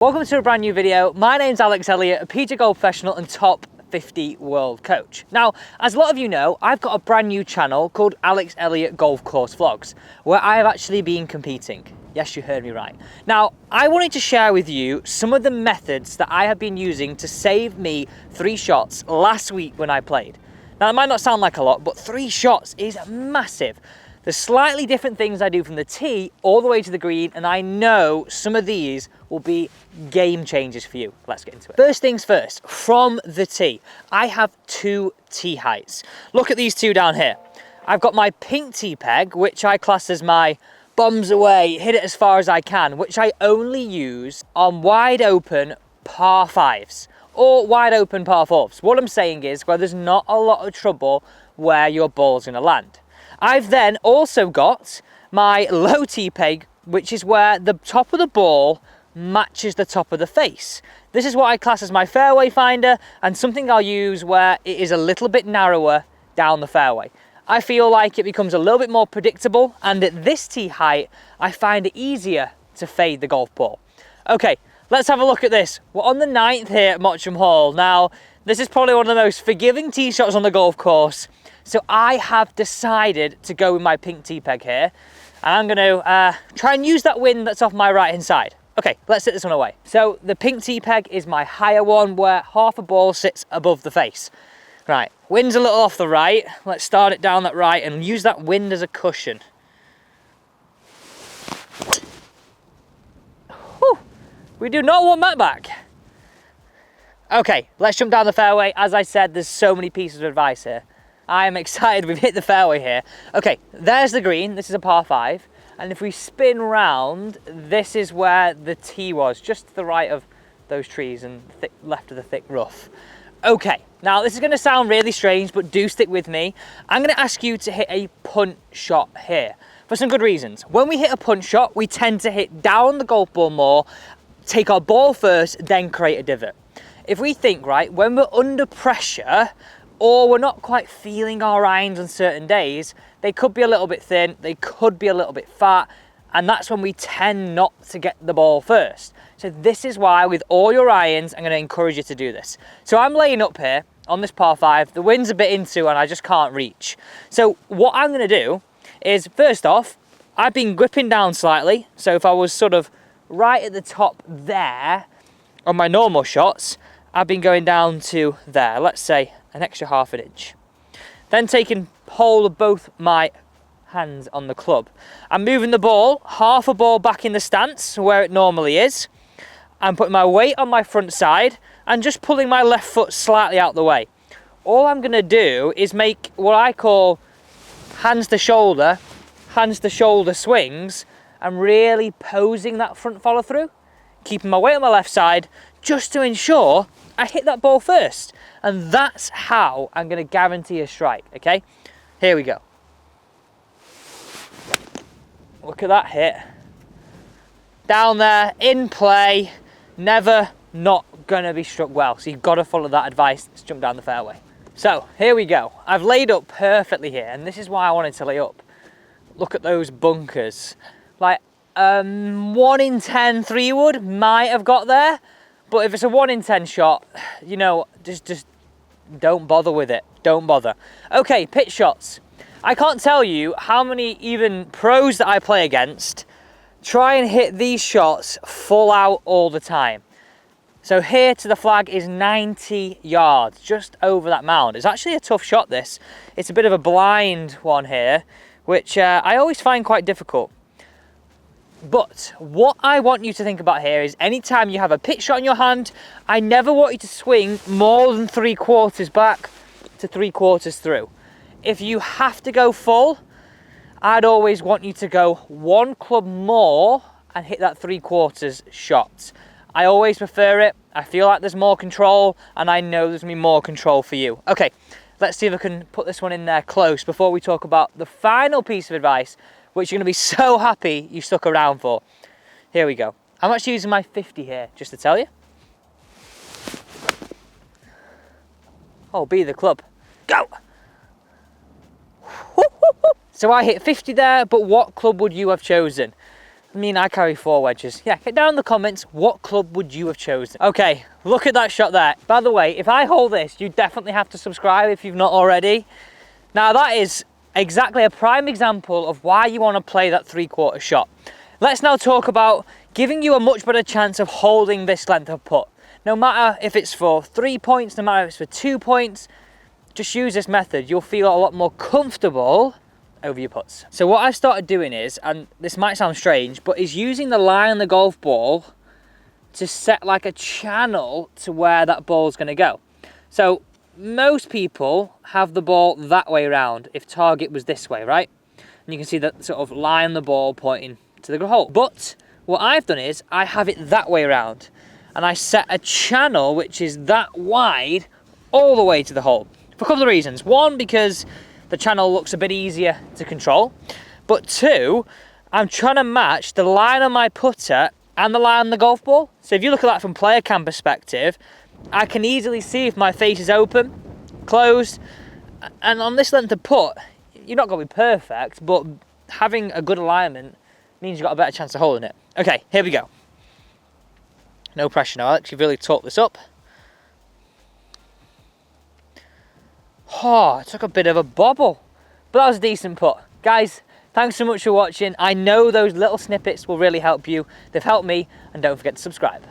Welcome to a brand new video. My name's Alex Elliott, a PGA Golf professional and top 50 world coach. Now, as a lot of you know, I've got a brand new channel called Alex ElliottI Golf Course Vlogs, where I have actually been competing. Yes, you heard me right. Now, I wanted to share with you some of the methods that I have been using to save me 3 shots last week when I played. Now, it might not sound like a lot, but 3 shots is massive. There's slightly different things I do from the tee all the way to the green, and I know some of these will be game changers for you. Let's get into it. First things first, from the tee, I have 2 tee heights. Look at these 2 down here. I've got my pink tee peg, which I class as my bombs away, hit it as far as I can, which I only use on wide open par 5s or wide open par 4s. What I'm saying is where there's not a lot of trouble where your ball's gonna land. I've then also got my low tee peg, which is where the top of the ball matches the top of the face. This is what I class as my fairway finder, and something I'll use where it is a little bit narrower down the fairway. I feel like it becomes a little bit more predictable, and at this tee height, I find it easier to fade the golf ball. Okay, let's have a look at this. We're on the 9th here at Mottram Hall. Now, this is probably one of the most forgiving tee shots on the golf course. So I have decided to go with my pink tee peg here. And I'm gonna try and use that wind that's off my right hand side. Okay, let's hit this one away. So the pink tee peg is my higher one where half a ball sits above the face. Right, wind's a little off the right. Let's start it down that right and use that wind as a cushion. Whew, we do not want that back. Okay, let's jump down the fairway. As I said, there's so many pieces of advice here. I am excited we've hit the fairway here. Okay, there's the green. This is a par 5. And if we spin round, this is where the tee was, just to the right of those trees and left of the thick rough. Okay, now this is gonna sound really strange, but do stick with me. I'm gonna ask you to hit a punt shot here for some good reasons. When we hit a punt shot, we tend to hit down the golf ball more, take our ball first, then create a divot. If we think, right, when we're under pressure, or we're not quite feeling our irons on certain days, they could be a little bit thin, they could be a little bit fat, and that's when we tend not to get the ball first. So this is why with all your irons, I'm gonna encourage you to do this. So I'm laying up here on this par 5, the wind's a bit into and I just can't reach. So what I'm gonna do is, first off, I've been gripping down slightly. So if I was sort of right at the top there on my normal shots, I've been going down to there, let's say an extra ½ an inch. Then taking hold of both my hands on the club. I'm moving the ball, half a ball back in the stance where it normally is. I'm putting my weight on my front side and just pulling my left foot slightly out the way. All I'm gonna do is make what I call hands to shoulder swings and really posing that front follow through, keeping my weight on my left side just to ensure I hit that ball first. And that's how I'm gonna guarantee a strike, okay? Here we go. Look at that hit. Down there, in play, never not gonna be struck well. So you've gotta follow that advice. Let's jump down the fairway. So here we go. I've laid up perfectly here, and this is why I wanted to lay up. Look at those bunkers. Like 1 in 10 3-wood might have got there, but if it's a 1 in 10 shot, you know, just don't bother with it. Don't bother. Okay, pitch shots. I can't tell you how many even pros that I play against try and hit these shots full out all the time. So here to the flag is 90 yards, just over that mound. It's actually a tough shot, this. It's a bit of a blind one here, which I always find quite difficult. But what I want you to think about here is anytime you have a pitch shot in your hand, I never want you to swing more than 3/4 back to 3/4 through. If you have to go full, I'd always want you to go 1 club more and hit that 3/4 shot. I always prefer it. I feel like there's more control, and I know there's gonna be more control for you. Okay, let's see if I can put this one in there close before we talk about the final piece of advice, which you're gonna be so happy you stuck around for. Here we go. I'm actually using my 50 here, just to tell you. Oh, be the club. Go! So I hit 50 there, but what club would you have chosen? I mean, I carry 4 wedges. Yeah, get down in the comments, what club would you have chosen? Okay, look at that shot there. By the way, if I hold this, you definitely have to subscribe if you've not already. Now that is exactly a prime example of why you want to play that 3/4 shot. Let's now talk about giving you a much better chance of holding this length of putt. No matter if it's for 3 points, no matter if it's for 2 points, just use this method. You'll feel a lot more comfortable over your putts. So what I've started doing is, and this might sound strange, but is using the line on the golf ball to set like a channel to where that ball's going to go. So most people have the ball that way around if target was this way, right? And you can see that sort of line on the ball pointing to the hole. But what I've done is I have it that way around, and I set a channel which is that wide all the way to the hole for a couple of reasons. One, because the channel looks a bit easier to control, but 2, I'm trying to match the line on my putter and the line on the golf ball. So if you look at that from player cam perspective, I can easily see if my face is open, closed, and on this length of putt, you're not going to be perfect, but having a good alignment means you've got a better chance of holding it. Okay, here we go. No pressure now, Alex, you've really talked this up. Oh, it took a bit of a bobble, but that was a decent putt. Guys, thanks so much for watching. I know those little snippets will really help you. They've helped me, and don't forget to subscribe.